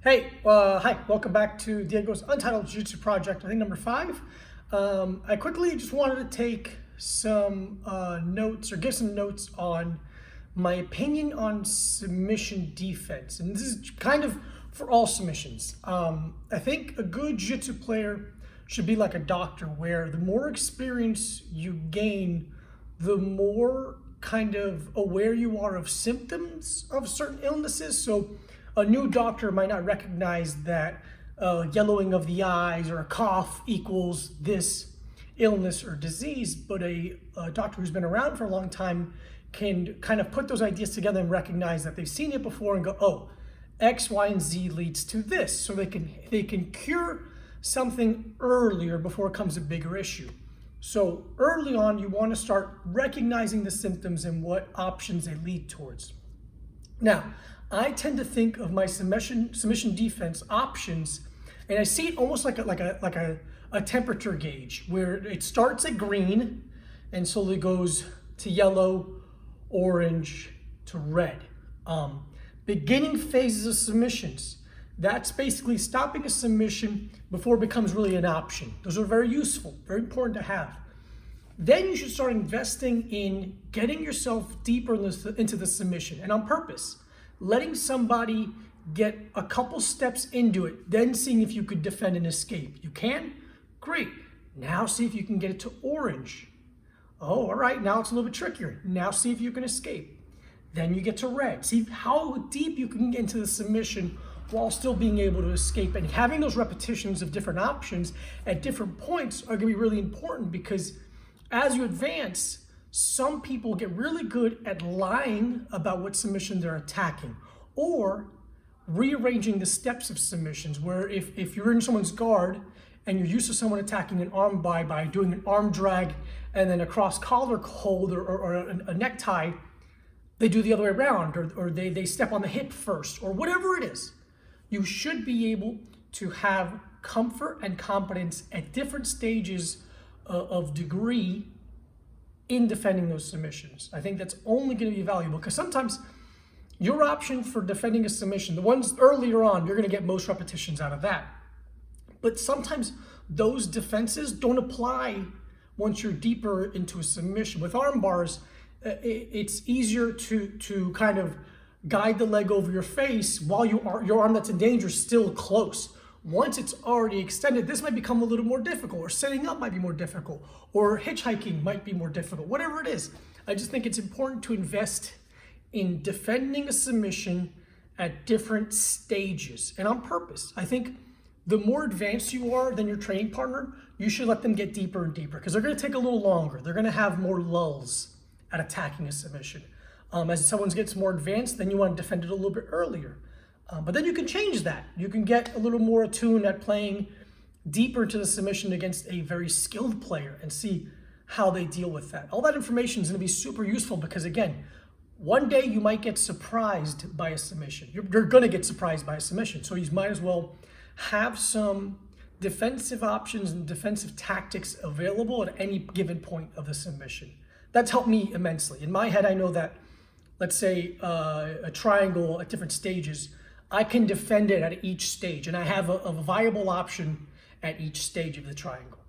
Hi, welcome back to Diego's Untitled Jiu-Jitsu project, I think number 5. I quickly just wanted to take some notes or give some notes on my opinion on submission defense. And this is kind of for all submissions. I think a good jiu-jitsu player should be like a doctor, where the more experience you gain, the more kind of aware you are of symptoms of certain illnesses. So a new doctor might not recognize that yellowing of the eyes or a cough equals this illness or disease, but a doctor who's been around for a long time can kind of put those ideas together and recognize that they've seen it before and go, oh, X, Y, and Z leads to this. So they can cure something earlier before it becomes a bigger issue. So early on, you want to start recognizing the symptoms and what options they lead towards. Now, I tend to think of my submission defense options, and I see it almost like a temperature gauge, where it starts at green and slowly goes to yellow, orange, to red. Beginning phases of submissions, that's basically stopping a submission before it becomes really an option. Those are very useful, very important to have. Then you should start investing in getting yourself deeper into the submission, and on purpose. Letting somebody get a couple steps into it, then seeing if you could defend and escape. You can? Great. Now see if you can get it to orange. Oh, all right, now it's a little bit trickier. Now see if you can escape. Then you get to red. See how deep you can get into the submission while still being able to escape. And having those repetitions of different options at different points are gonna be really important, because as you advance, some people get really good at lying about what submission they're attacking, or rearranging the steps of submissions, where if you're in someone's guard and you're used to someone attacking an arm by doing an arm drag and then a cross collar hold or a necktie, they do the other way around, or they step on the hip first, or whatever it is. You should be able to have comfort and competence at different stages of degree in defending those submissions. I think that's only going to be valuable, because sometimes your option for defending a submission, the ones earlier on, you're going to get most repetitions out of that. But sometimes those defenses don't apply once you're deeper into a submission. With arm bars, it's easier to kind of guide the leg over your face while your arm that's in danger is still close. Once it's already extended, this might become a little more difficult, or setting up might be more difficult, or hitchhiking might be more difficult, whatever it is. I just think it's important to invest in defending a submission at different stages, and on purpose. I think the more advanced you are than your training partner, you should let them get deeper and deeper, because they're going to take a little longer. They're going to have more lulls at attacking a submission. As someone gets more advanced, then you want to defend it a little bit earlier. But then you can change that. You can get a little more attuned at playing deeper into the submission against a very skilled player and see how they deal with that. All that information is going to be super useful, because again, one day you might get surprised by a submission. You're going to get surprised by a submission. So you might as well have some defensive options and defensive tactics available at any given point of the submission. That's helped me immensely. In my head, I know that, let's say a triangle at different stages, I can defend it at each stage, and I have a viable option at each stage of the triangle.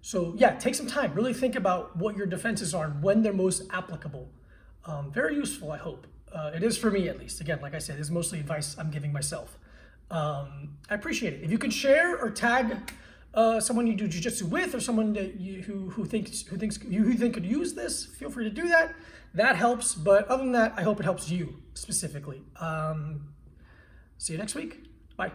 So yeah, take some time, really think about what your defenses are and when they're most applicable. Very useful, I hope. It is for me, at least. Again, like I said, this is mostly advice I'm giving myself. I appreciate it. If you could share or tag someone you do jiu-jitsu with, or someone that who think could use this, feel free to do that. That helps. But other than that, I hope it helps you specifically. See you next week. Bye.